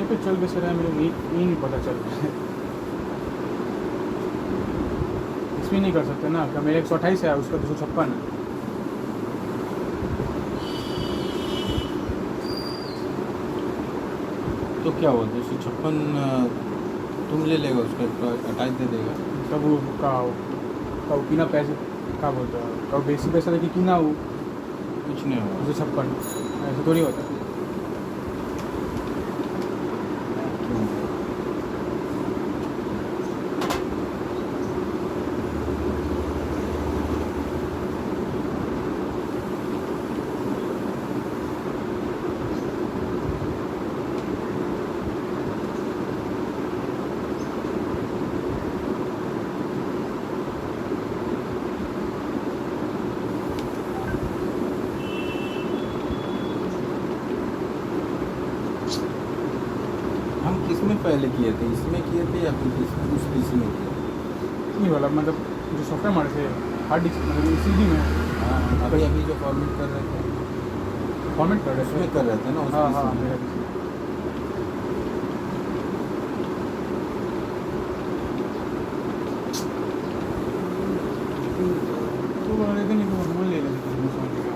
ये पे चल कैसे रहा है मुझे ये नहीं पता चल रहा है। इसमें नहीं कर सकते ना, क्या मेरे 128 है उसका 256 है। तो क्या हुआ 256 तुम ले लेगा उसका अटैच दे देगा तब वो का किना पैसे क्या बोलता है का बेसी पैसा देखिए किना वो कुछ नहीं होगा 256 ऐसे थोड़ी होता है। हम किस में पहले किए थे इसमें किए थे या फिर उस पीसी में किए नहीं वाला मतलब जो सॉफ्टवेयर हमारे थे हार्ड डिस्क मतलब CD में हाँ अभी अभी जो फॉर्मेट कर रहे थे फॉर्मेट कर रहे उसमें कर रहे थे ना उस हाँ PC हाँ में। मेरा PC। तो बना लेते नहीं तो हम ले लेते हैं समझ गया।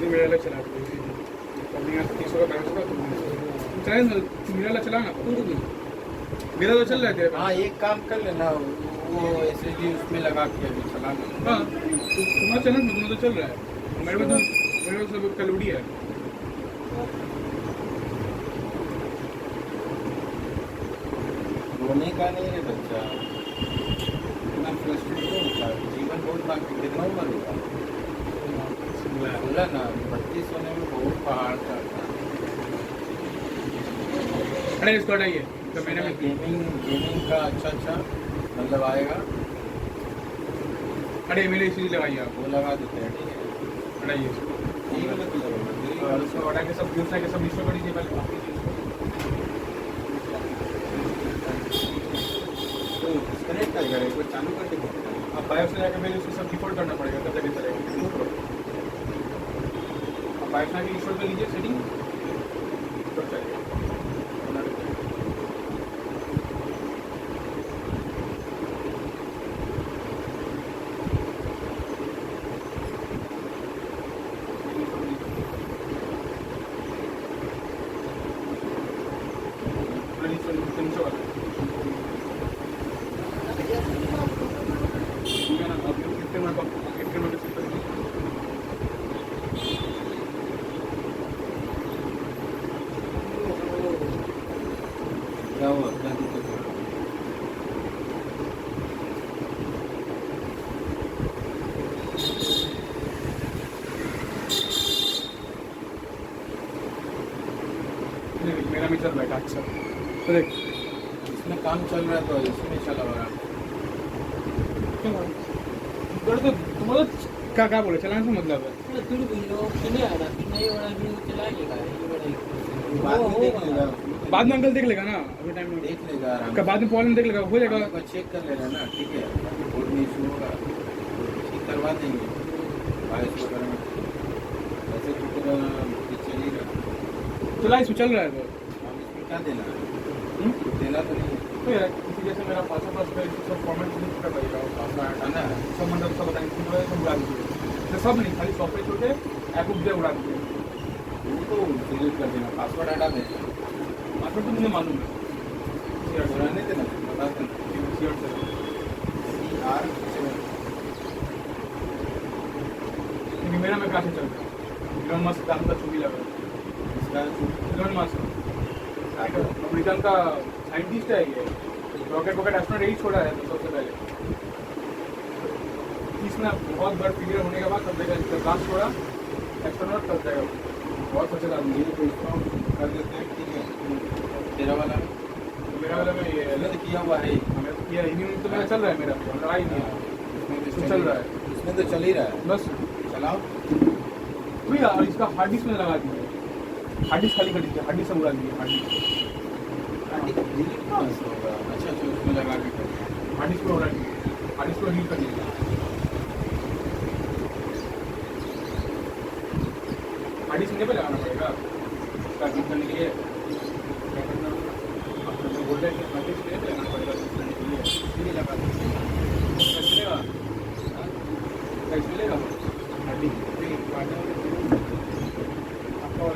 मेरा अलग चला यहाँ 300 का 500 का चले मेरा अलग चला ना मेरा तो चल रहा है तेरे हाँ एक काम कर लेना वो SSD उसमें लगा के अभी चलाना। हाँ तुम्हारा चला ना तुम्हारा तो चल रहा है मेरे को सब कलोड़ी है। रोने का नहीं रे बच्चा इतना फ्रस्ट्रेट क्यों होता है जीवन बहुत बाकी कितना उम्र होगा बोला ना 32 होने में बहुत पहाड़ चढ़ता है। अरे इसको हटाइए तो मैंने भी गेमिंग का अच्छा मतलब आएगा। अरे मेरे इसी लगाइए आप वो लगा देते हैं ठीक है हटाइए इसको यही वाला तो लगेगा और उसको हटा के सब दूसरा के सब इंस्टॉल कर दीजिए पहले तो डिस्कनेक्ट करेगा एक बार चालू करके देखो। आप बायोस से जाकर पहले उसको सब डिफॉल्ट करना पड़ेगा तब जाके चलेगा। आप बायोस में आके इंस्टॉल कर लीजिए सेटिंग तब चलेगा। क्या हुआ क्या दिक्कत है मेरा भी चल रहा है अच्छा तो देख इसमें काम चल रहा है तो इसमें चला हो रहा तो तुम्हारा क्या बोले चलाने से मतलब है बाद में अंकल देख लेगा ना अभी टाइम में देख लेगा आराम बाद में प्रॉब्लम देख लेगा हो जाएगा। से चेक कर लेना ना ठीक है कोई भी इशू होगा ठीक करवा देंगे बाईस वगैरह में ऐसे तो पूरा चल ही रहा चला इसमें चल रहा है तो अब इसमें क्या देना है देना तो नहीं तो यार किसी जैसे मेरा पास सब फॉर्मेट नहीं कर पाएगा है ना सब मतलब सब बताएंगे सब उड़ा दीजिए सब नहीं खाली सॉफ्टवेयर छोटे ऐप उप उड़ा दीजिए वो तो डिलीट कर देना पासवर्ड हटा देना पासवर्ड तो मुझे मालूम है रहने देना बता देना CR लेकिन मेरा मैं कहाँ से चल रहा है इलोन मस्क का छुपी लगा इसका इलोन मस्क अमेरिकन का साइंटिस्ट है ये, रॉकेट वॉकेट एस्ट्रोनॉट यही छोड़ा है तो सबसे पहले। इसमें बहुत बड़ा फील्ड होने के बाद तब जब ब्लास्ट छोड़ा एस्ट्रोनॉट तब जाएगा। बहुत अच्छा था मुझे तो इसको हम कर देते हैं, ठीक है। तेरा वाला में तो मेरा वाला में ये तो किया हुआ है, हमें किया इन्हीं तो मेरा चल रहा है, मेरा लड़ाई नहीं है, इसमें तो चल रहा है इसमें तो चल ही रहा है, बस। चलाओ। भैया और इसका हार्ड डिस्क में लगा दीजिए, हार्ड डिस्क खाली कर दीजिए, हार्ड डिस्क सब उड़ा दीजिए, हार्ड डिस्क डिलीट कहाँ से होगा? अच्छा अच्छा, उसमें लगा के कर। हार्ड डिस्क में उड़ा दीजिए, हार्ड डिस्क को हीट कर दीजिए। हार्ड डिस्क मुझे पे लगाना पड़ेगा इसका हीट करने के लिए। क्या करना आपको जो बोल रहे हैं हार्ड डिस्क पे लगाना पड़ेगा हीट करने के लिए। नहीं लगा देते। कैसे मिलेगा? कैसे मिलेगा हार्ड डिस्क? आपका और